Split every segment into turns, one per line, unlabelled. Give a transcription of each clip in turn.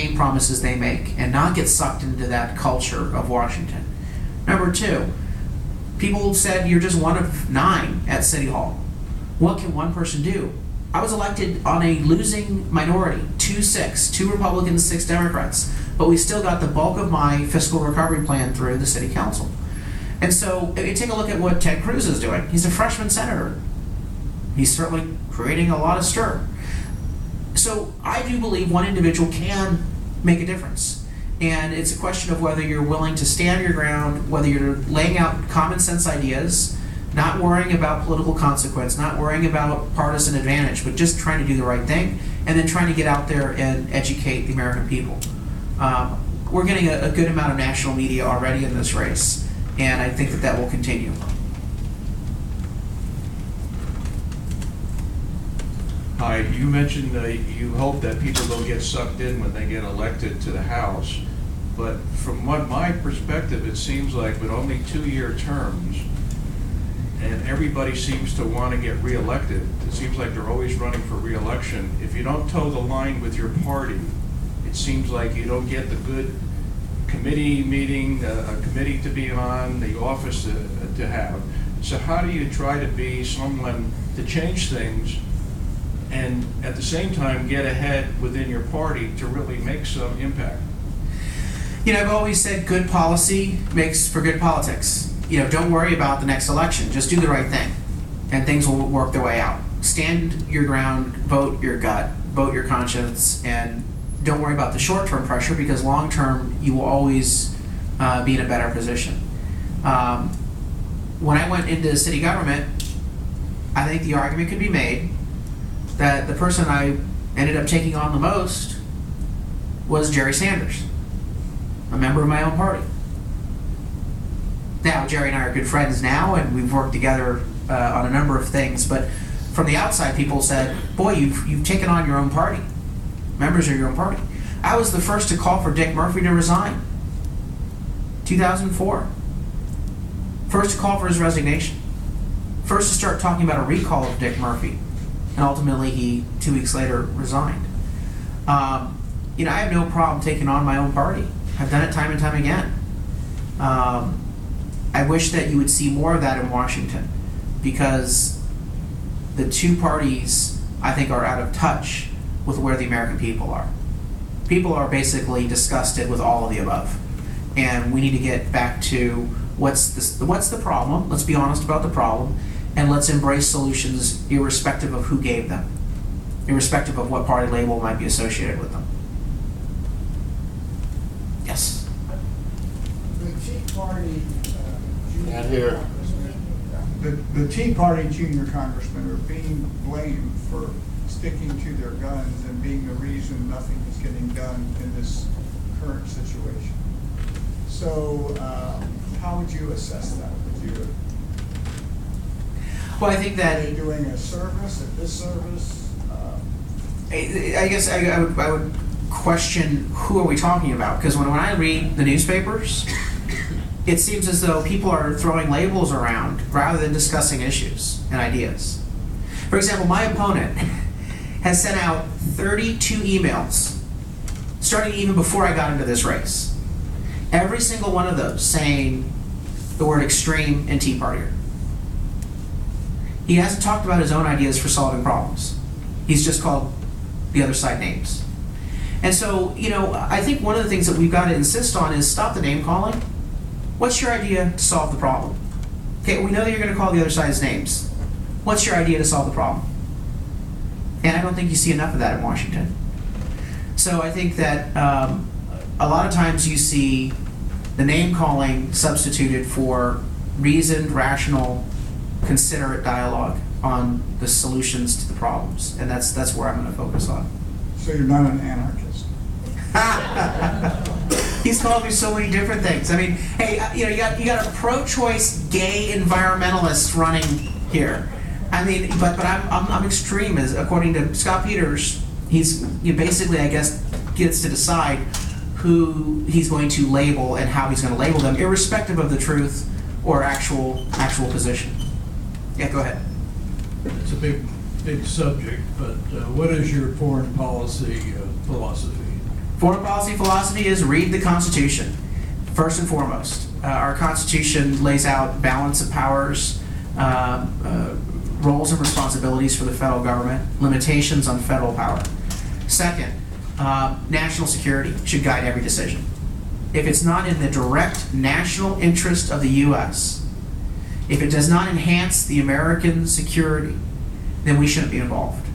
campaign promises they make and not get sucked into that culture of Washington. Number two, people said you're just one of 9 at City Hall. What can one person do? I was elected on a losing minority, 2-6, 2 Republicans, 6 Democrats, but we still got the bulk of my fiscal recovery plan through the city council. And so if you take a look at what Ted Cruz is doing, he's a freshman senator. He's certainly creating a lot of stir. So I do believe one individual can make a difference. And it's a question of whether you're willing to stand your ground, whether you're laying out common sense ideas, not worrying about political consequence, not worrying about partisan advantage, but just trying to do the right thing, and then trying to get out there and educate the American people. We're getting a good amount of national media already in this race, and I think that will continue.
Hi, you mentioned you hope that people don't get sucked in when they get elected to the House, but from my perspective, it seems like with only 2-year terms, and everybody seems to want to get reelected, it seems like they're always running for reelection. If you don't toe the line with your party, it seems like you don't get the good committee meeting, a committee to be on, the office to have. So how do you try to be someone to change things and at the same time get ahead within your party to really make some impact?
You know, I've always said good policy makes for good politics. You know, don't worry about the next election. Just do the right thing, and things will work their way out. Stand your ground, vote your gut, vote your conscience, and don't worry about the short-term pressure, because long-term you will always be in a better position. When I went into city government, I think the argument could be made that the person I ended up taking on the most was Jerry Sanders, a member of my own party. Now, Jerry and I are good friends now, and we've worked together on a number of things, but from the outside, people said, boy, you've taken on your own party, members of your own party. I was the first to call for Dick Murphy to resign, 2004. First to call for his resignation. First to start talking about a recall of Dick Murphy, and ultimately he, 2 weeks later, resigned. You know, I have no problem taking on my own party. I've done it time and time again. I wish that you would see more of that in Washington, because the two parties, I think, are out of touch with where the American people are. People are basically disgusted with all of the above, and we need to get back to what's the problem. Let's be honest about the problem, and let's embrace solutions irrespective of who gave them, irrespective of what party label might be associated with them. Yes.
The Tea Party
Not here.
the Tea Party junior congressmen are being blamed for sticking to their guns and being the reason nothing is getting done in this current situation. So how would you assess that?
Well, I think that
are they doing a service, a disservice?
I guess I would question, who are we talking about? Because when I read the newspapers, it seems as though people are throwing labels around rather than discussing issues and ideas. For example, my opponent has sent out 32 emails, starting even before I got into this race. Every single one of those saying the word extreme and Tea Partier. He hasn't talked about his own ideas for solving problems. He's just called the other side names. And so, you know, I think one of the things that we've got to insist on is stop the name calling. What's your idea to solve the problem? Okay, we know that you're going to call the other side's names. What's your idea to solve the problem? And I don't think you see enough of that in Washington. So I think that a lot of times you see the name calling substituted for reasoned, rational, considerate dialogue on the solutions to the problems, and that's where I'm going to focus on.
So you're not an anarchist?
He's called me so many different things. I mean, hey, you know, you got a pro-choice gay environmentalist running here. I mean, but I'm extreme, as according to Scott Peters. He's basically, I guess, gets to decide who he's going to label and how he's going to label them, irrespective of the truth or actual position. Yeah, go ahead.
It's a big subject, but what is your foreign policy philosophy?
Foreign policy philosophy is read the Constitution, first and foremost. Our Constitution lays out balance of powers, roles and responsibilities for the federal government, limitations on federal power. Second, national security should guide every decision. If it's not in the direct national interest of the U.S., if it does not enhance the American security, then we shouldn't be involved.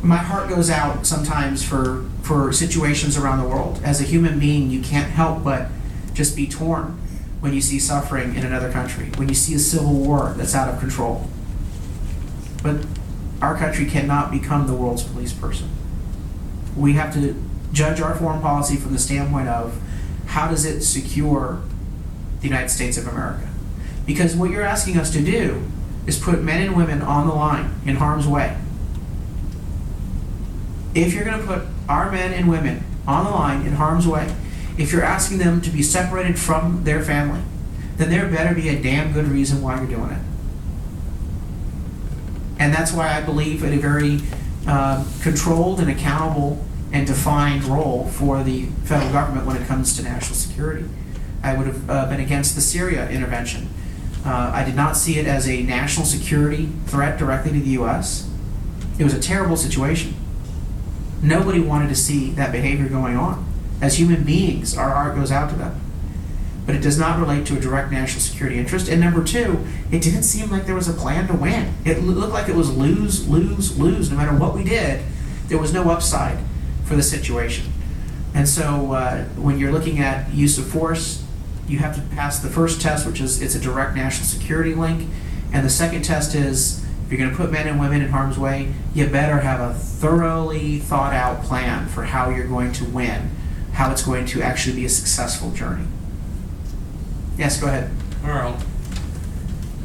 My heart goes out sometimes for situations around the world. As a human being, you can't help but just be torn when you see suffering in another country, when you see a civil war that's out of control. But our country cannot become the world's police person. We have to judge our foreign policy from the standpoint of how does it secure the United States of America? Because what you're asking us to do is put men and women on the line in harm's way. If you're going to put our men and women on the line in harm's way, if you're asking them to be separated from their family, then there better be a damn good reason why you're doing it. And that's why I believe in a very controlled and accountable and defined role for the federal government when it comes to national security. I would have been against the Syria intervention. I did not see it as a national security threat directly to the U.S. It was a terrible situation. Nobody wanted to see that behavior going on. As human beings, our heart goes out to them. But it does not relate to a direct national security interest. And number two, it didn't seem like there was a plan to win. It looked like it was lose, lose, lose. No matter what we did, there was no upside for the situation. And so when you're looking at use of force, you have to pass the first test, which is it's a direct national security link. And the second test is if you're going to put men and women in harm's way, you better have a thoroughly thought out plan for how you're going to win, how it's going to actually be a successful journey. Yes, go ahead.
Carl,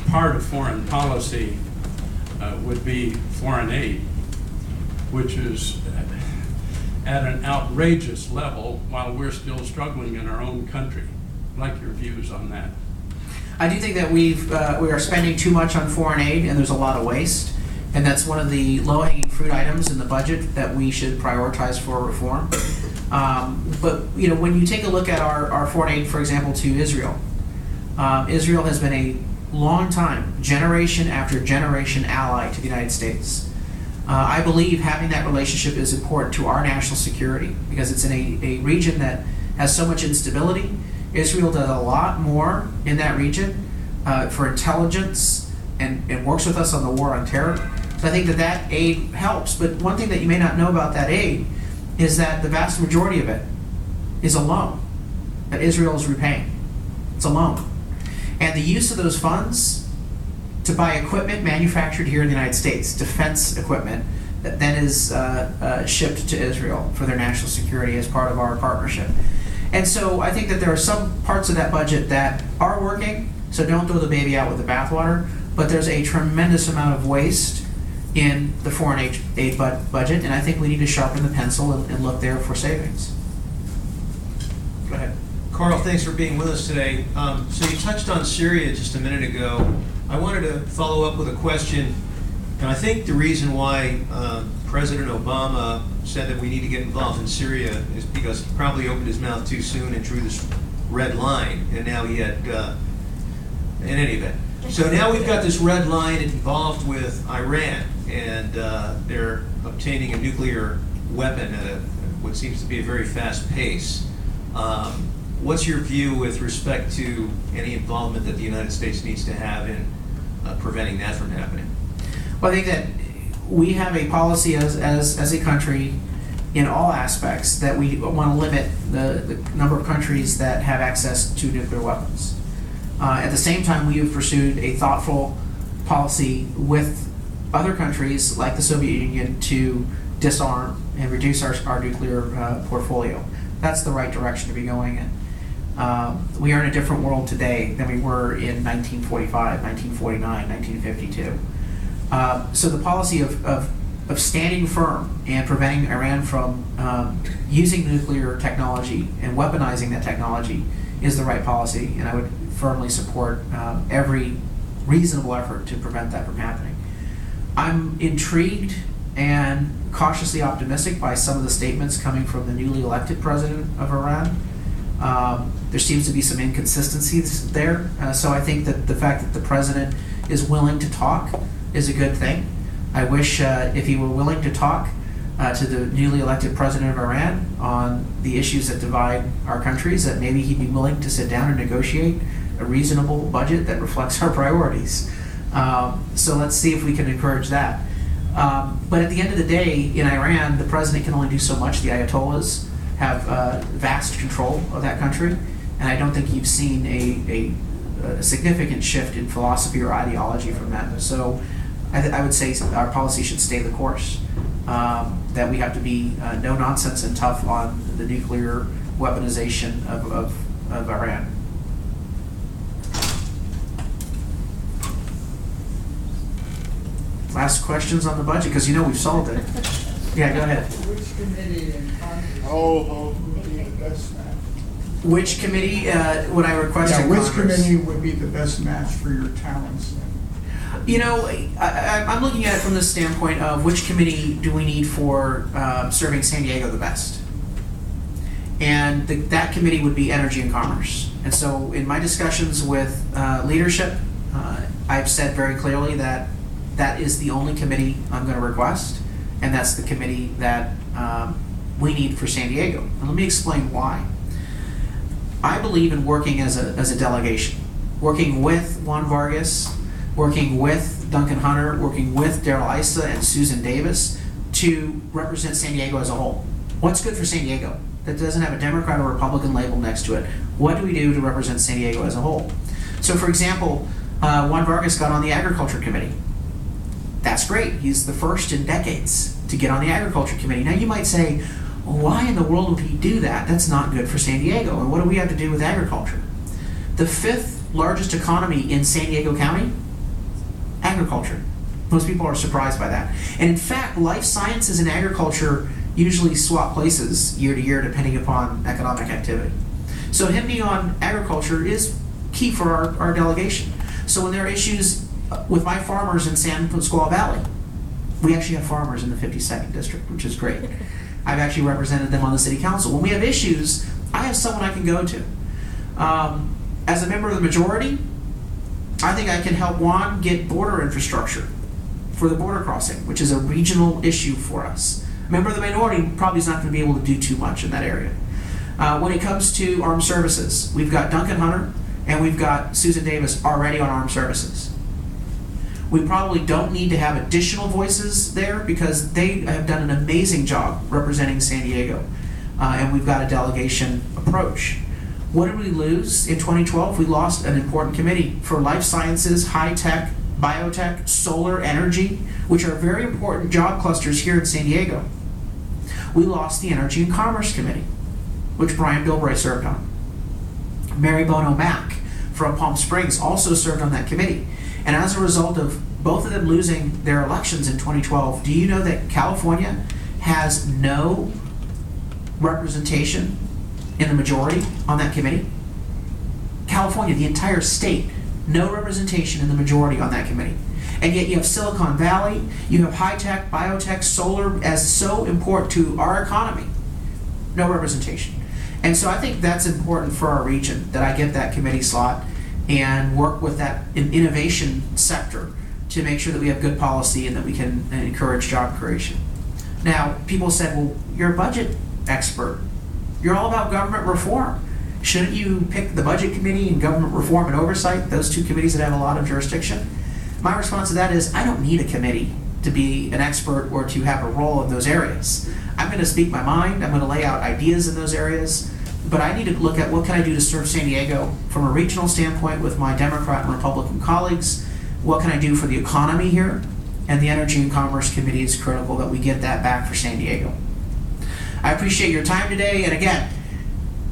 part of foreign policy would be foreign aid, which is at an outrageous level while we're still struggling in our own country. I'd like your views on that.
I do think that we are spending too much on foreign aid, and there's a lot of waste. And that's one of the low-hanging fruit items in the budget that we should prioritize for reform. But when you take a look at our foreign aid, for example, to Israel, Israel has been a long time, generation after generation ally to the United States. I believe having that relationship is important to our national security because it's in a region that has so much instability. Israel does a lot more in that region for intelligence and works with us on the war on terror. So I think that aid helps. But one thing that you may not know about that aid is that the vast majority of it is a loan that Israel is repaying. It's a loan. And the use of those funds to buy equipment manufactured here in the United States, defense equipment, that then is shipped to Israel for their national security as part of our partnership. And so I think that there are some parts of that budget that are working, so don't throw the baby out with the bathwater, but there's a tremendous amount of waste in the foreign aid budget, and I think we need to sharpen the pencil and look there for savings. Go ahead.
Carl, thanks for being with us today. So you touched on Syria just a minute ago. I wanted to follow up with a question, and I think the reason why President Obama said that we need to get involved in Syria is because he probably opened his mouth too soon and drew this red line, and now he had, in any event. So now we've got this red line involved with Iran, and they're obtaining a nuclear weapon at what seems to be a very fast pace. What's your view with respect to any involvement that the United States needs to have in preventing that from happening?
Well, I think that we have a policy as a country in all aspects that we want to limit the number of countries that have access to nuclear weapons. At the same time, we have pursued a thoughtful policy with other countries like the Soviet Union to disarm and reduce our nuclear portfolio. That's the right direction to be going in. We are in a different world today than we were in 1945, 1949, 1952. So the policy of standing firm and preventing Iran from using nuclear technology and weaponizing that technology is the right policy, and I would firmly support every reasonable effort to prevent that from happening. I'm intrigued and cautiously optimistic by some of the statements coming from the newly elected president of Iran. There seems to be some inconsistencies there. So I think that the fact that the president is willing to talk is a good thing. I wish if he were willing to talk to the newly elected president of Iran on the issues that divide our countries, that maybe he'd be willing to sit down and negotiate a reasonable budget that reflects our priorities. So let's see if we can encourage that. But at the end of the day, in Iran, the president can only do so much. The Ayatollahs have vast control of that country, and I don't think you've seen a significant shift in philosophy or ideology from them. So I would say our policy should stay the course, that we have to be no nonsense and tough on the nuclear weaponization of Iran. Last questions on the budget, because you know we've solved it. Yeah, go ahead.
Which committee in Congress would be the best match?
Which committee would I request in
Which
Congress?
committee would be the best match for your talents?
You know, I'm looking at it from the standpoint of which committee do we need for serving San Diego the best? And that committee would be Energy and Commerce. And so in my discussions with leadership, I've said very clearly that that is the only committee I'm going to request, and that's the committee that we need for San Diego. And let me explain why. I believe in working as a delegation, working with Juan Vargas, working with Duncan Hunter, working with Darrell Issa and Susan Davis to represent San Diego as a whole. What's good for San Diego? That doesn't have a Democrat or Republican label next to it. What do we do to represent San Diego as a whole? So for example, Juan Vargas got on the Agriculture Committee. That's great. He's the first in decades to get on the Agriculture Committee. Now you might say, well, why in the world would he do that? That's not good for San Diego. And what do we have to do with agriculture? The fifth largest economy in San Diego County? Agriculture. Most people are surprised by that. And in fact, life sciences and agriculture usually swap places year to year depending upon economic activity. So him being on agriculture is key for our delegation. So when there are issues with my farmers in San Pasqual Valley, we actually have farmers in the 52nd district, which is great. I've actually represented them on the city council. When we have issues, I have someone I can go to. As a member of the majority, I think I can help Juan get border infrastructure for the border crossing, which is a regional issue for us. A member of the minority probably is not going to be able to do too much in that area. When it comes to armed services, we've got Duncan Hunter and we've got Susan Davis already on armed services. We probably don't need to have additional voices there because they have done an amazing job representing San Diego. And we've got a delegation approach. What did we lose in 2012? We lost an important committee for life sciences, high tech, biotech, solar energy, which are very important job clusters here in San Diego. We lost the Energy and Commerce Committee, which Brian Bilbray served on. Mary Bono Mack from Palm Springs also served on that committee. And as a result of both of them losing their elections in 2012, do you know that California has no representation in the majority on that committee? California, the entire state, no representation in the majority on that committee. And yet you have Silicon Valley, you have high-tech, biotech, solar as so important to our economy. No representation. And so I think that's important for our region, that I get that committee slot and work with that innovation sector to make sure that we have good policy and that we can encourage job creation. Now, people said, well, you're a budget expert. You're all about government reform. Shouldn't you pick the budget committee and government reform and oversight, those two committees that have a lot of jurisdiction? My response to that is, I don't need a committee to be an expert or to have a role in those areas. I'm going to speak my mind. I'm going to lay out ideas in those areas. But I need to look at what can I do to serve San Diego from a regional standpoint with my Democrat and Republican colleagues. What can I do for the economy here? And the Energy and Commerce Committee is critical that we get that back for San Diego. I appreciate your time today. And again,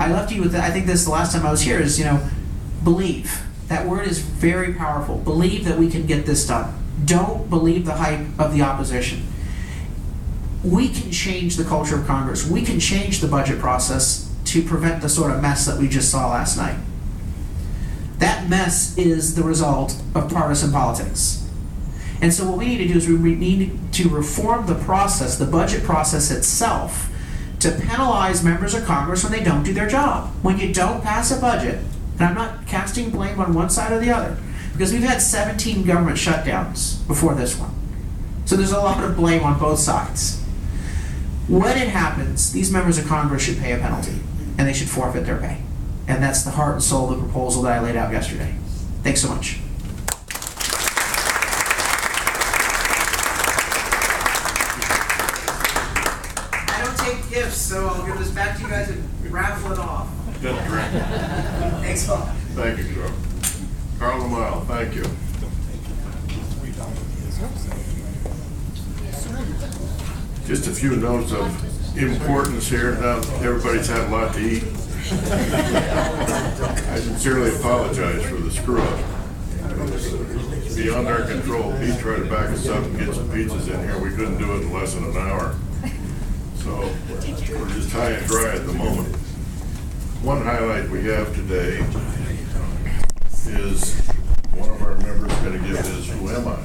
I left you with, I think this is the last time I was here, is, believe. That word is very powerful. Believe that we can get this done. Don't believe the hype of the opposition. We can change the culture of Congress. We can change the budget process to prevent the sort of mess that we just saw last night. That mess is the result of partisan politics. And so what we need to do is we need to reform the process, the budget process itself, to penalize members of Congress when they don't do their job. When you don't pass a budget, and I'm not casting blame on one side or the other, because we've had 17 government shutdowns before this one. So there's a lot of blame on both sides. When it happens, these members of Congress should pay a penalty, and they should forfeit their pay. And that's the heart and soul of the proposal that I laid out yesterday. Thanks so much. I don't take gifts, so I'll give this back to you guys and raffle it off. Thanks a lot.
Thank you, Joe. Carl DeMaio, thank you. Just a few notes of importance here. Now, everybody's had a lot to eat. I sincerely apologize for the screw up. It's beyond our control. Pete tried to back us up and get some pizzas in here. We couldn't do it in less than an hour. So we're just high and dry at the moment. One highlight we have today is one of our members going to give his Who Am I?